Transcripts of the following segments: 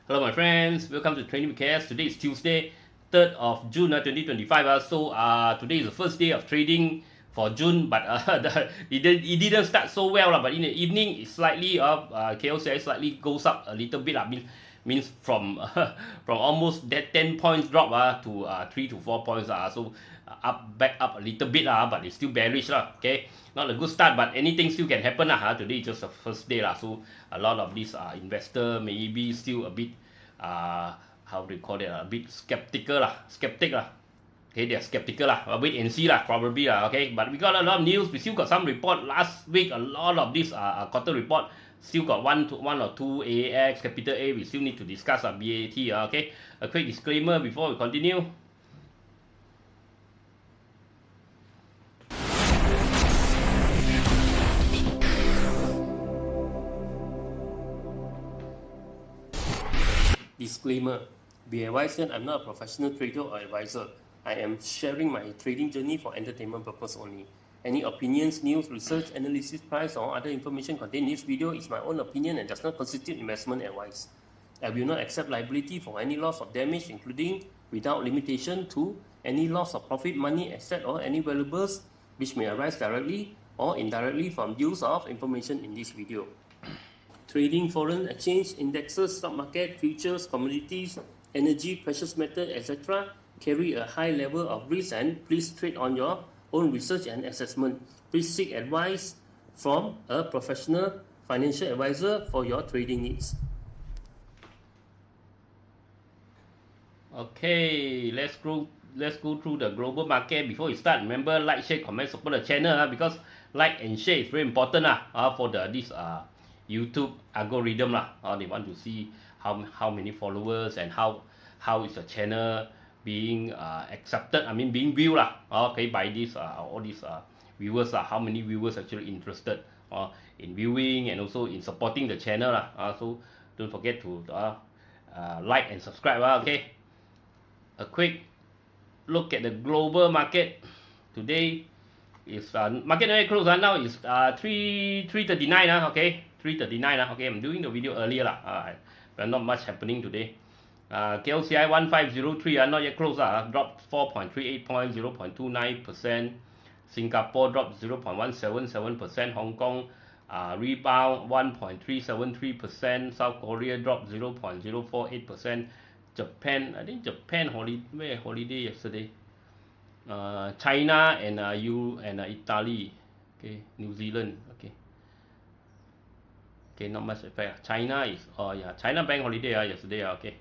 Hello my friends, welcome to Trading with KS. Today is Tuesday, 3rd of June 2025. So today is the first day of trading for June, but it didn't start so well. But in the evening, it slightly KLSE slightly goes up a little bit. Means from from almost that 10 points drop to 3 to 4 points. So back up a little bit but it's still bearish okay, not a good start, but anything still can happen today is just the first day so a lot of these investor maybe still a bit how do you call it, a bit skeptical okay, they're skeptical wait and see probably okay, but we got a lot of news. We still got some report last week, a lot of this quarter report. Still got one or two AAX, capital A. We still need to discuss BAT. Okay, a quick disclaimer before we continue. Disclaimer: be advised that I'm not a professional trader or advisor. I am sharing my trading journey for entertainment purpose only. Any opinions, news, research, analysis, price, or other information contained in this video is my own opinion and does not constitute investment advice. I will not accept liability for any loss or damage, including, without limitation to, any loss of profit, money, asset, or any valuables which may arise directly or indirectly from use of information in this video. Trading foreign exchange, indexes, stock market, futures, commodities, energy, precious metal, etc. carry a high level of risk, and please trade on your own research and assessment. Please seek advice from a professional financial advisor for your trading needs. Okay, let's go through the global market. Before we start, remember like, share, comment, support the channel because like and share is very important for this YouTube algorithm they want to see how many followers and how is the channel being accepted, being viewed okay, by this all these viewers how many viewers actually interested in viewing and also in supporting the channel so don't forget to like and subscribe okay. A quick look at the global market today. Is market very close now is 339 okay, 339 okay. I'm doing the video earlier but not much happening today. KLCI 1503 not yet close dropped 4.38 points, 0.29%. Singapore dropped 0.177%. Hong Kong rebound 1.373%. South Korea dropped 0.048%. Japan, I think Japan holiday yesterday. China and Italy, okay, New Zealand, okay, not much effect. China is China bank holiday yesterday okay.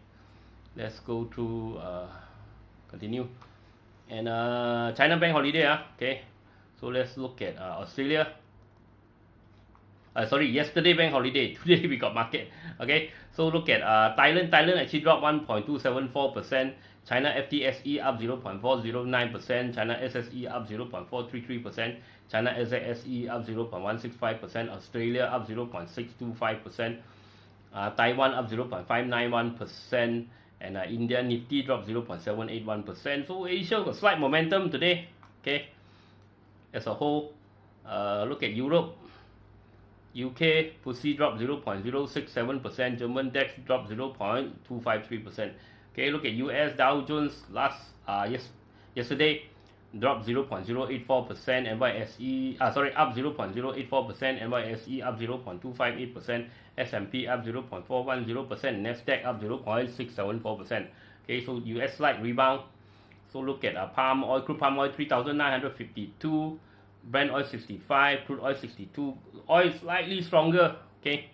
Let's go through continue. And China bank holiday okay. So let's look at Australia. Sorry, yesterday bank holiday. Today we got market. Okay, so look at Thailand. Thailand actually dropped 1.274%. China FTSE up 0.409%. China SSE up 0.433%. China SSE up 0.165%. Australia up 0.625%. Taiwan up 0.591%. And India Nifty dropped 0.781%. So Asia got slight momentum today. Okay, as a whole, look at Europe. UK FTSE dropped 0.067%. German DAX dropped 0.253%. Okay, look at US Dow Jones yesterday dropped 0.084%. NYSE up 0.084%. NYSE up 0.258%. S&P up 0.410%. Nasdaq up 0.674%. Okay, so US slight rebound. So look at palm oil, crude palm oil 3,952. Brent oil 65, crude oil 62, oil slightly stronger, okay.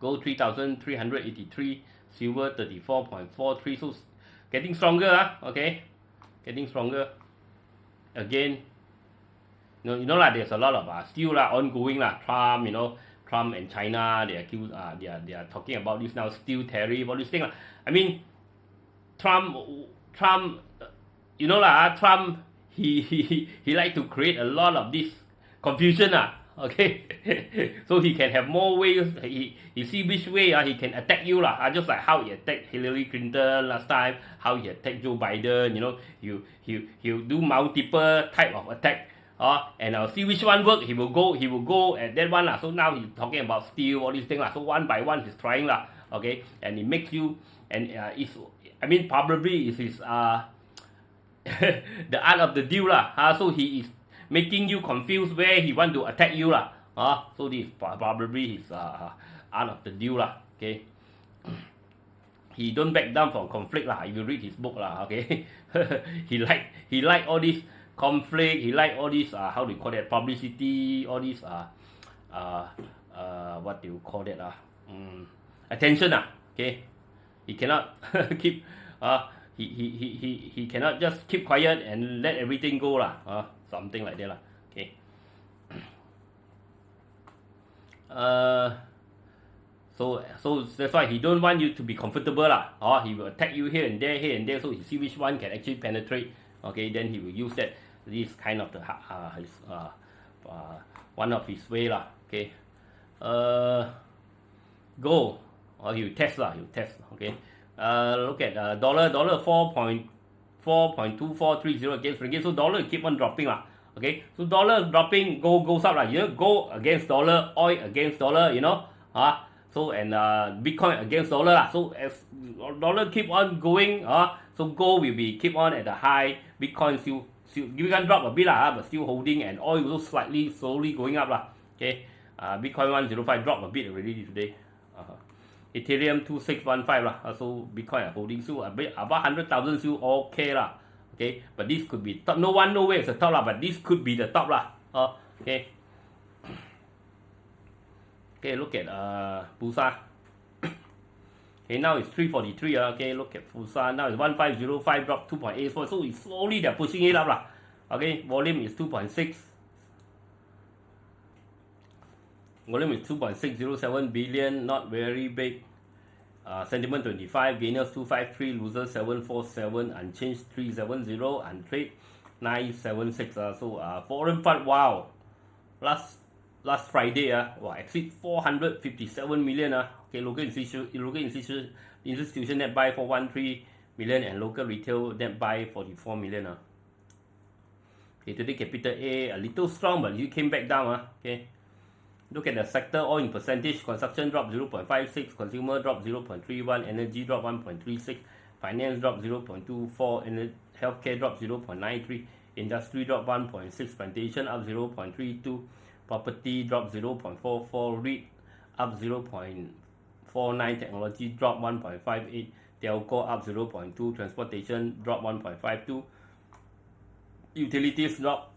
Gold 3,383, silver 34.43, so getting stronger, okay, getting stronger. Again, you know there's a lot of still ongoing Trump, Trump and China, they are talking about this now, steel tariff, all these things Trump, Trump. He like to create a lot of this confusion okay. So he can have more ways. He see which way he can attack you just like how he attacked Hillary Clinton last time, how he attacked Joe Biden. He'll do multiple type of attack and see which one work. He will go at that one so now he's talking about steel, all these things so one by one he's trying Okay, and it makes you, and probably it is the art of the deal lah. So he is making you confused where he want to attack you lah. So this is probably his art of the deal lah. Okay. He don't back down from conflict lah. If you read his book lah, okay. he like all this conflict. He like all this how do you call that, publicity, all this what do you call that attention lah. Okay. He cannot keep he cannot just keep quiet and let everything go lah. Something like that lah. Okay. So that's why he don't want you to be comfortable lah. He will attack you here and there, so he see which one can actually penetrate. Okay, then he will use that. This kind of the his one of his way lah. Okay, gold. He will test lah. He will test. Okay, look at dollar 4.2430 against ringgit. So dollar keep on dropping lah. Okay, so dollar dropping, gold goes up lah. Gold against dollar, oil against dollar. So and Bitcoin against dollar lah. So as dollar keep on going, so gold will be keep on at the high. Bitcoin still you can drop a bit lah, but still holding, and oil also slowly going up lah. Okay, Bitcoin 105 drop a bit already today. Ethereum 2615 lah. So Bitcoin holding still a bit above 100,000 still okay lah. Okay, but this could be top. No one know where it's the top lah, but this could be the top lah. Okay. Okay, look at Bursa. Okay, now it's 343. Okay, look at Bursa. Now it's 1505, drop 2.84. So it's slowly they're pushing it up lah. Okay, volume is 2.6. Volume is 2.607 billion, not very big. Sentiment 25, gainers 253, losers 747, unchanged 370, untrade 976. So foreign fund, wow, last Friday exceed 457 million. Okay, local institution net buy 413 million and local retail net buy 44 million. Okay, today capital A a little strong, but it came back down. Okay, look at the sector, all in percentage. Construction drop 0.56, consumer drop 0.31, energy drop 1.36, finance drop 0.24, healthcare drop 0.93, industry drop 1.6, plantation up 0.32, property drop 0.44, REIT up 0.49, technology drop 1.58, telco up 0.2, transportation drop 1.52, utilities drop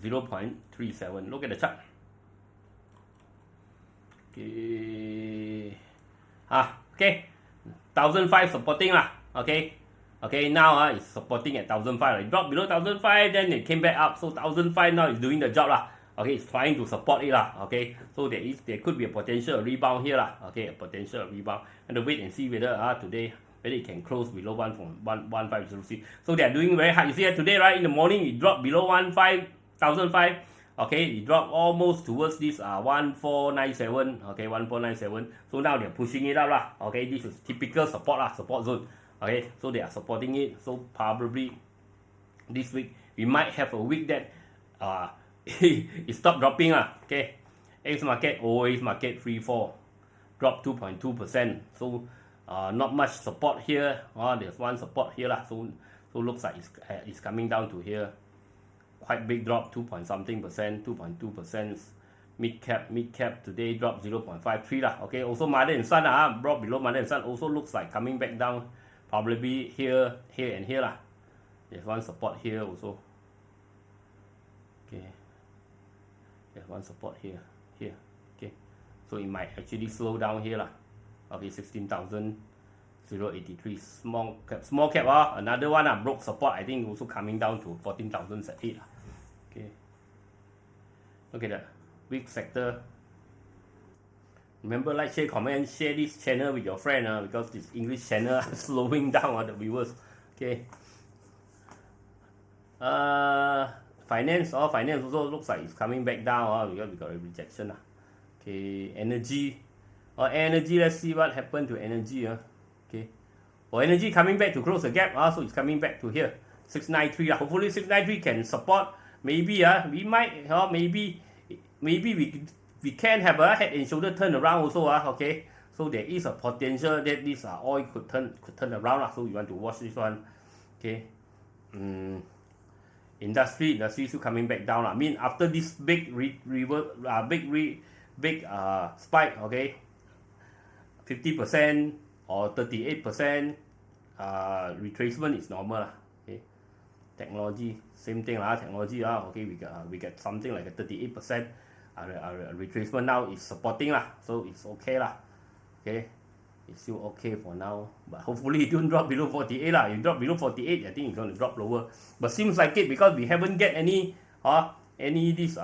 0.37. Look at the chart. Okay. Okay. 1,005 supporting lah. Okay. Okay, now it's supporting at 1,005. It dropped below 1,005, then it came back up. So 1,005 now is doing the job lah. Okay, it's trying to support it lah. Okay, so there could be a potential rebound here lah. Okay, a potential rebound. And to wait and see whether today whether it can close below 1,506. So they are doing very hard. You see today, right, in the morning it dropped below 1,505. Okay, it dropped almost towards this 1497. Okay, 1497. So now they're pushing it up lah. Okay, this is typical support lah, support zone. Okay, so they are supporting it. So probably this week we might have a week that it stopped dropping lah. Okay, X market always market free fall, drop 2.2%. So not much support here. There's one support here lah. So looks like it's coming down to here. Quite big drop, 2.something%, 2.2%. Mid cap today dropped 0.53 lah. Okay, also Mother and Son dropped below Mother and Son. Also looks like coming back down. Probably here, and here lah. There's one support here also. Okay. There's one support here. Okay. So it might actually slow down here lah. Okay, 16,083. Small cap another one broke support. I think also coming down to 14,008 lah. Okay. Look at that. Weak sector. Remember, like, share, comment, share this channel with your friend because this English channel is slowing down the viewers. Okay. Finance also looks like it's coming back down because we got a rejection. Okay, energy. Energy, let's see what happened to energy. Okay. Energy coming back to close the gap. So it's coming back to here. 693. Hopefully 693 can support. Maybe we might maybe we can have a head and shoulder turn around also. Okay. So So there is a potential that this oil could turn around lah. So you want to watch this one. Okay. Industry still coming back down. I mean after this big spike, okay, 50% or 38% retracement is normal lah. Okay. Technology same thing lah. Technology okay, we get something like a 38% retracement now is supporting lah. So it's okay lah. Okay. It's still okay for now, but hopefully it don't drop below 48 lah. If drop below 48, I think it's going to drop lower. But seems like it because we haven't get any this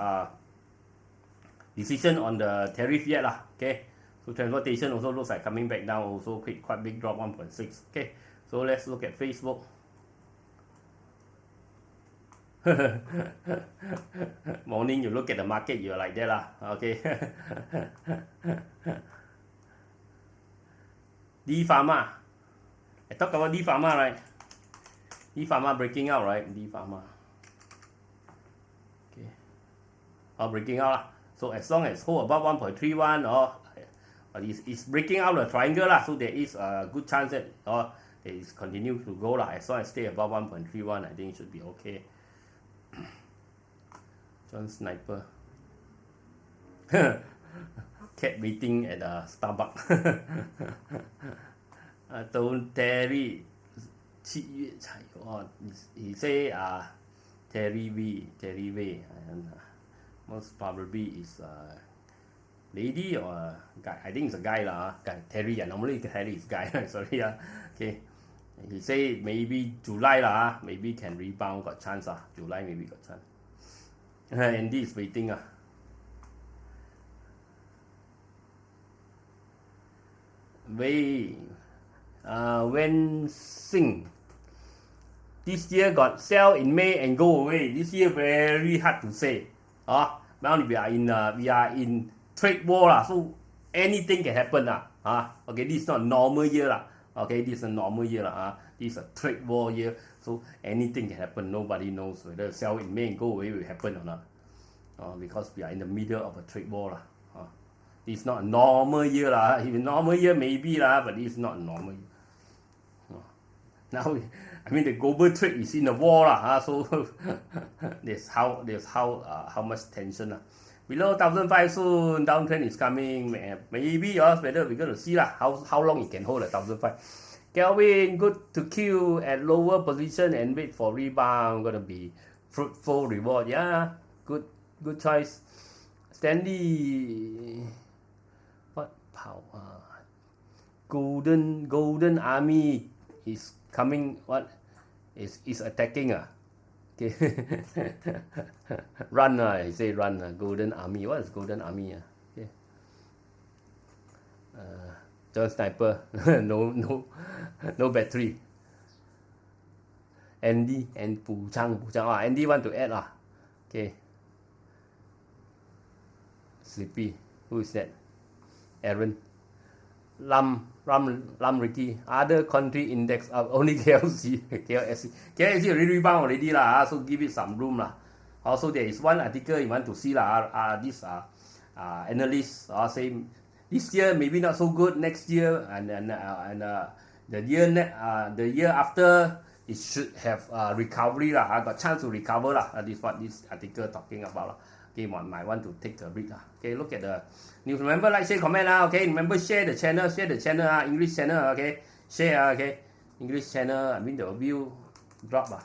decision on the tariff yet lah. Okay, so transportation also looks like coming back down. Also quite big drop, 1.6. Okay, so let's look at Facebook. Morning, you look at the market, you're like that lah. Okay. D Pharma. I talked about D Pharma, right? D Pharma breaking out, right? D Pharma. Okay. Breaking out. So as long as hold above 1.31 or it's breaking out the triangle lah. So there is a good chance that it is continue to go lah. As long as stay above 1.31, I think it should be okay. John Sniper. Cat waiting at Starbucks. Don't Terry 7月才有 he say Terry V most probably is lady or guy. I think it's a guy lah. Guy Terry. Normally Terry is guy. Sorry okay. He say maybe July lah. Maybe can rebound. Got chance July maybe got chance. Andy is waiting when Sing this year got sell in May and go away. This year very hard to say. Now we are in trade war lah, so anything can happen Okay, this is not normal year lah. Okay, this is a normal year lah. This is a trade war year, so anything can happen. Nobody knows whether sell in May and go away will happen or not. Because we are in the middle of a trade war lah. This is not a normal year lah. If a normal year maybe lah, but this is not a normal year. Now, I mean the global trade is in the war lah. So there's how much tension lah. Below 1,500 soon, downtrend is coming. Maybe whether we're going to see lah how long it can hold at 1,500. Kelvin, good to queue at lower position and wait for rebound. Gonna be fruitful reward. Yeah, good choice. Stanley, what power? Golden Army is coming. What is attacking? Okay. Run he say run. Golden Army. What is Golden Army? Okay. John Sniper. no battery. Andy and Pu Chang. Andy want to add Okay. Sleepy. Who is that? Aaron. Lam Ricky. Other country index up. Only KLSE. KLSE already rebound already lah. So give it some room lah. Also there is one article you want to see lah. This analyst say this year maybe not so good. Next year and the year after it should have recovery lah. I got chance to recover lah. This what this article talking about lah. Okay, might want to take a read. Okay, look at the news. Remember, like, share, comment. Okay, remember, share the channel. English channel. Okay, share. Okay, English channel. I mean, the view drop.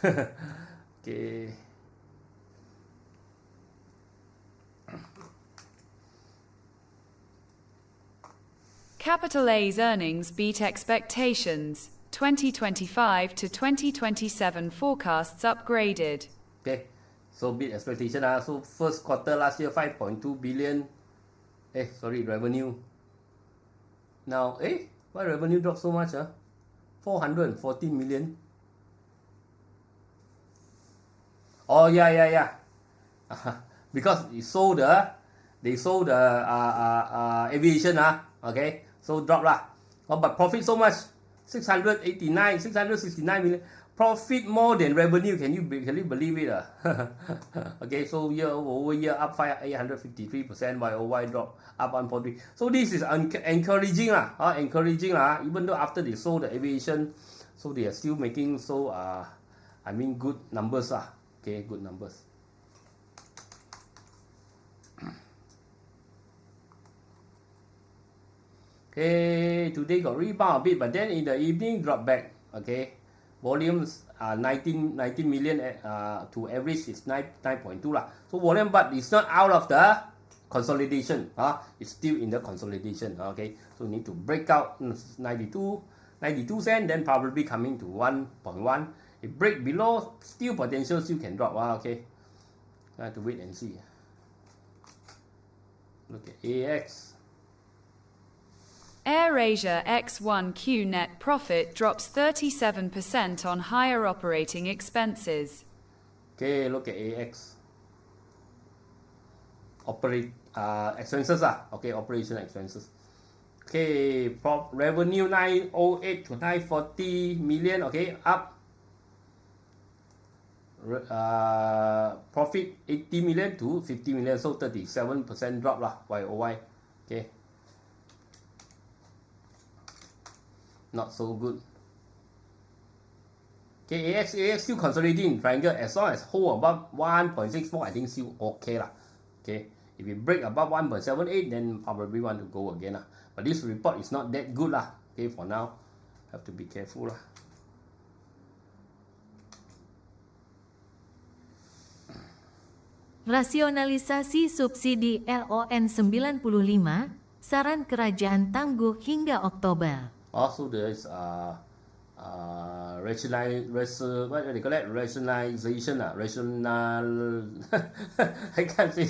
Okay. CAPITALA's earnings beat expectations. 2025 to 2027 forecasts upgraded. Okay. So beat expectation. So first quarter last year 5.2 billion. Revenue. Now, why revenue dropped so much? 414 million. Oh yeah. Because they sold the aviation. Okay, so drop lah. But profit so much. 669 million. profit more than revenue. Can you believe it? Okay, so year over year up 853%, YOY drop up 140. So this is encouraging encouraging even though after they sold the aviation, so they are still making good numbers Okay, good numbers. Okay, today got rebound a bit, but then in the evening drop back. Okay, volumes 19 million to average is 9.2 lah. So volume, but it's not out of the consolidation. It's still in the consolidation. Okay, so need to break out 92 cent, then probably coming to 1.1. If break below, still potential, still can drop. Okay, I have to wait and see. Look at AAX. AirAsia X1Q net profit drops 37% on higher operating expenses. Okay, look at AX. Expenses okay, operational expenses. Okay, revenue 908 to 940 million. Okay, up. Profit 80 million to 50 million, so 37% drop YOY. Okay, not so good. Okay, AX still consolidating triangle. As long as hold above 1.64, I think still okay Okay, if we break above 1.78, then probably want to go again But this report is not that good Okay, for now, have to be careful Rasionalisasi subsidi LON 95, saran kerajaan tangguh hingga Oktober. Also, there is rationalization. I can't say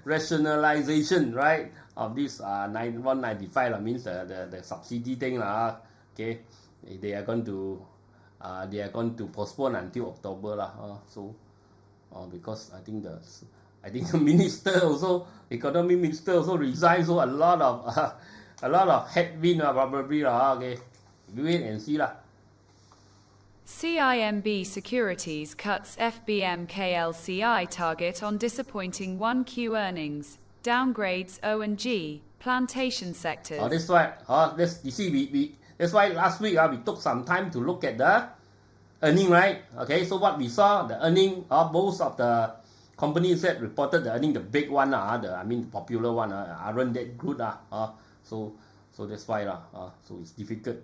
rationalization, right? Of this 195 means the subsidy thing Okay, they are going to postpone until October because I think the minister also, economy minister also resigned, so a lot of headwind probably Okay, wait and see CIMB Securities cuts FBM KLCI target on disappointing 1Q earnings, downgrades O&G, plantation sectors. That's why. You see, that's why last week we took some time to look at the earning, right? Okay, so what we saw, the earning most of the companies that reported the earning, the big one the popular one aren't that good so that's why so it's difficult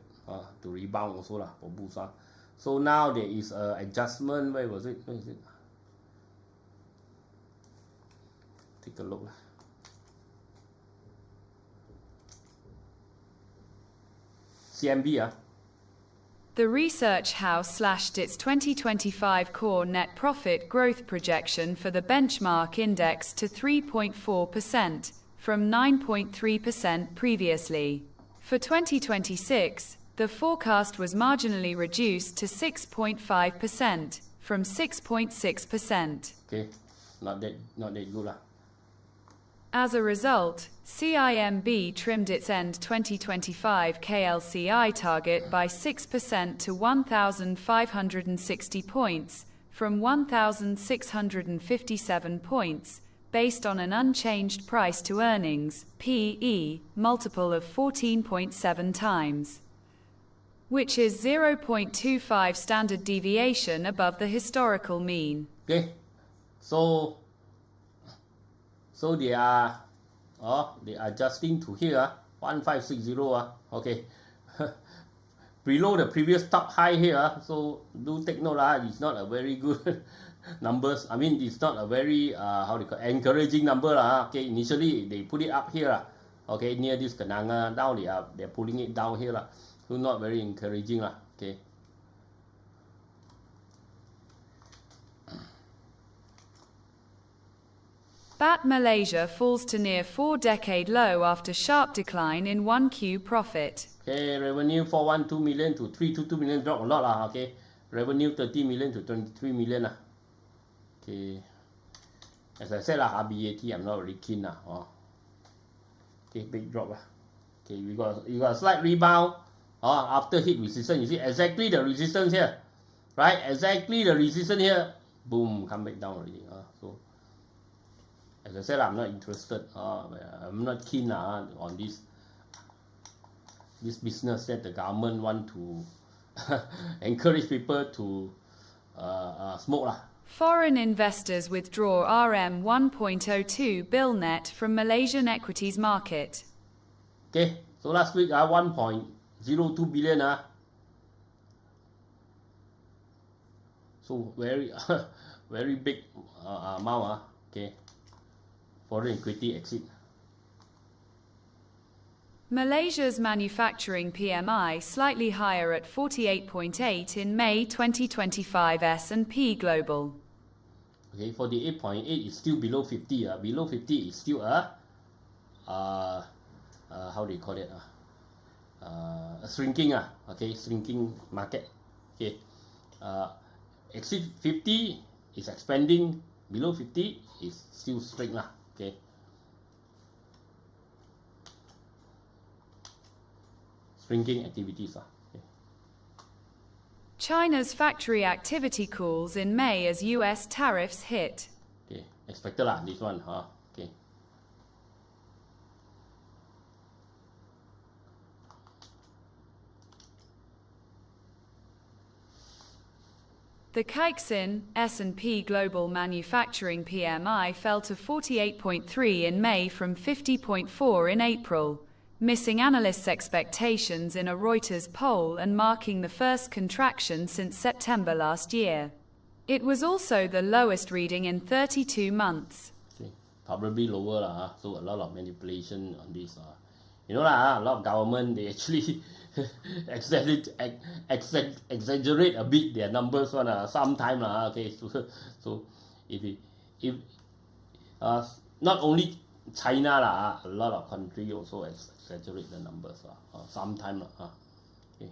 to rebound also for Bursa. So now there is a adjustment. Where is it? Take a look CMB The research house slashed its 2025 core net profit growth projection for the benchmark index to 3.4%, from 9.3% previously. For 2026, the forecast was marginally reduced to 6.5%, from 6.6%. Okay, not that good As a result, CIMB trimmed its end 2025 KLCI target by 6% to 1,560 points, from 1,657 points, based on an unchanged price to earnings (PE) multiple of 14.7 times, which is 0.25 standard deviation above the historical mean. Okay, so they are adjusting to here 1560 okay. Below the previous top high here, so do take note it's not a very good numbers. It's not a very encouraging number Okay, initially they put it up here okay, near this Kenanga. Now they're pulling it down here so not very encouraging Okay. BAT Malaysia falls to near 4-decade low after sharp decline in 1Q profit. Okay, revenue 412 million to 322 million, drop a lot Okay, revenue 30 million to 23 million Okay, as I said BAT I'm not very keen Okay, big drop Okay, you got a slight rebound after hit resistance, you see exactly the resistance here, right? Exactly the resistance here, boom, come back down already. So as I said, I'm not interested. I'm not keen on this business that the government want to encourage people to smoke lah. Foreign investors withdraw RM 1.02 bill net from Malaysian equities market. Okay, so last week 1.02 billion so very very big amount okay, foreign equity exit. Malaysia's manufacturing PMI slightly higher at 48.8 in May 2025 S&P Global. Okay, 48.8 is still below 50. Below 50 is still how do you call it? A shrinking okay, shrinking market. Okay, exceed 50 is expanding. Below 50 is still shrink okay. Shrinking activities okay. China's factory activity cools in May as US tariffs hit. Okay, expected this one okay. The KLSE S&P Global Manufacturing PMI fell to 48.3 in May from 50.4 in April, missing analysts' expectations in a Reuters poll and marking the first contraction since September last year. It was also the lowest reading in 32 months. Okay, probably lower so a lot of manipulation on this. You know a lot of government, they actually exaggerate a bit their numbers sometime okay. So if not only China a lot of countries also exaggerate the numbers sometime okay.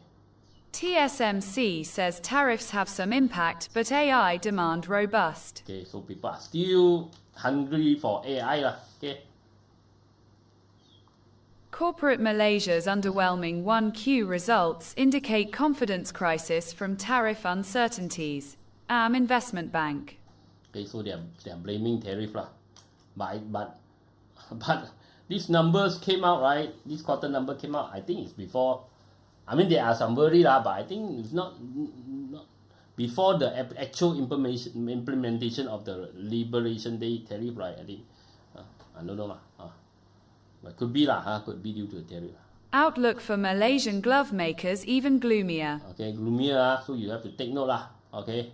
TSMC says tariffs have some impact, but AI demand robust. Okay, so people are still hungry for AI okay. Corporate Malaysia's underwhelming 1Q results indicate confidence crisis from tariff uncertainties. Investment Bank. Okay, so they are blaming tariff but these numbers came out, right? This quarter number came out. I think it's before. I mean, there are some worry but I think it's not before the actual implementation of the Liberation Day tariff, right? I think I don't know but could be could be due to the tariff. Outlook for Malaysian glove makers even gloomier. Okay, gloomier so you have to take note okay.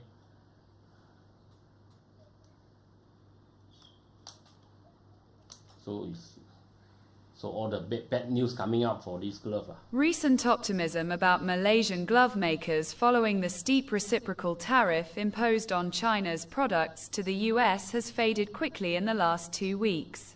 So all the bad news coming out for this glove Recent optimism about Malaysian glove makers following the steep reciprocal tariff imposed on China's products to the US has faded quickly in the last 2 weeks.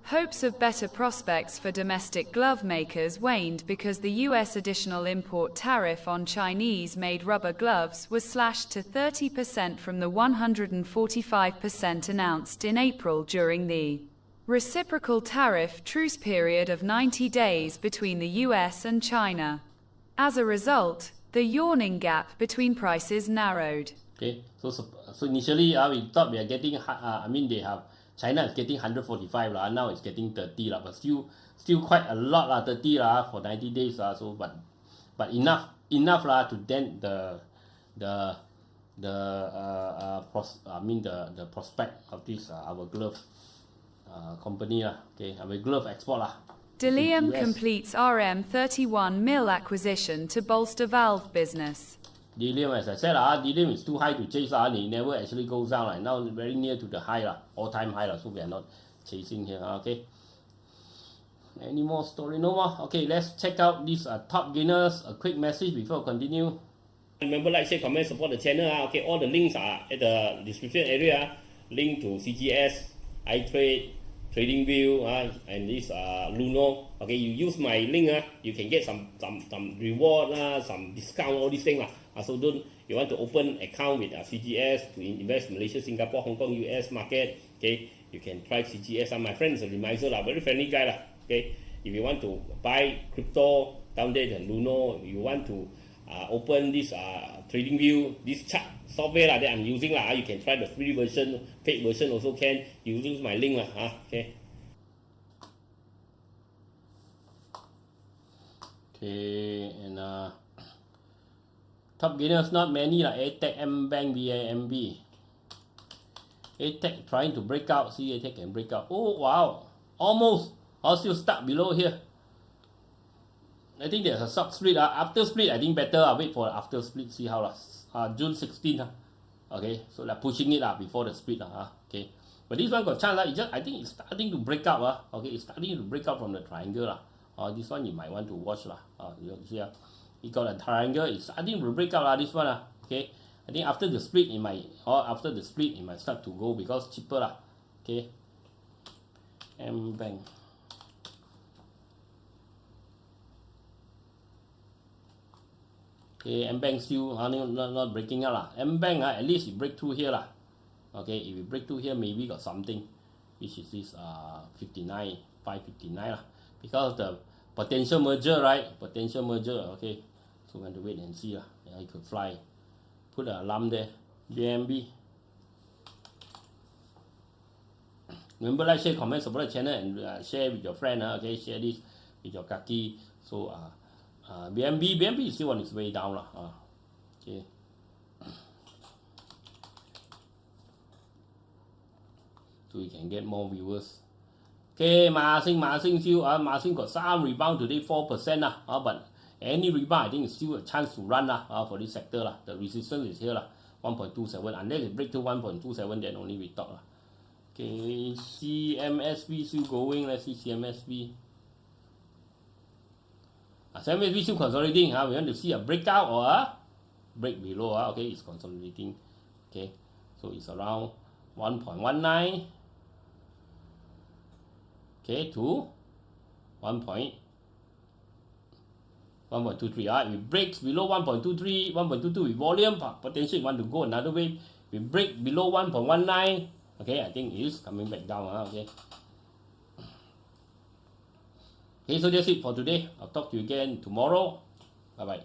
Hopes of better prospects for domestic glove makers waned because the US additional import tariff on Chinese-made rubber gloves was slashed to 30% from the 145% announced in April during the reciprocal tariff truce period of 90 days between the US and China. As a result, the yawning gap between prices narrowed. Okay, so initially we thought we are getting China is getting 145 now it's getting 30 but still quite a lot 30 for 90 days so but enough to dent the prospect of this our glove company okay, our glove export Delium completes RM 31 mil acquisition to bolster valve business. Delium, as I said, Delium is too high to chase. It never actually goes down. Now very near to the high, all-time high. So we are not chasing here. Okay. Any more story? No more. Okay, let's check out these top gainers. A quick message before we continue. Remember, like, share, comment, support the channel. Okay, all the links are at the description area. Link to CGS, iTrade, TradingView, and this Luno. Okay, you use my link. You can get some reward, some discount, all these things. So you want to open account with CGS to invest Malaysia, Singapore, Hong Kong, US market. Okay, you can try CGS. My friend is a remiser, very friendly guy. Okay, if you want to buy crypto, down there the Luno, you want to open this trading view, this chart software that I'm using you can try the free version, paid version also can. You use my link okay. Okay, and top gainers not many ATEC, M-Bank, BIMB. ATEC trying to break out. See, ATEC can break out. Oh wow, almost. I'll still stuck below here. I think there's a sub split. After split, I think better. Wait for after split. See how June 16. Okay, so they're pushing it before the split. Okay, but this one got chance. I think it's starting to break out. Okay, it's starting to break out from the triangle. This one you might want to watch. You see, it got a triangle. It's starting to break out. This one. Okay, I think after the split, it might start to go because cheaper. Okay, M-Bank. Okay, M-Bank still not breaking out. M-Bank at least you break through here. Okay, if you break through here, maybe got something, which is this 559 because the potential merger, right? Potential merger. Okay, so we have to wait and see. It could fly. Put an alarm there. BIMB. Remember, like, share, comment, support the channel, and share with your friend. Okay, share this with your kaki. So BIMB is still on its way down. Okay. So we can get more viewers. Okay, Masing still Masing got some rebound today, 4%. But any rebound, I think it's still a chance to run for this sector. The resistance is here 1.27. Unless it break to 1.27, then only we talk. Okay, CMSB still going. Let's see CMSB. CMSB still consolidating. We want to see a breakout or a break below. Okay, it's consolidating. Okay, so it's around 1.19. Okay, to 1.23. If it breaks below 1.23, 1.22 with volume, potentially want to go another way. If it break below 1.19, okay, I think it is coming back down. Okay. Okay, so that's it for today. I'll talk to you again tomorrow. Bye bye.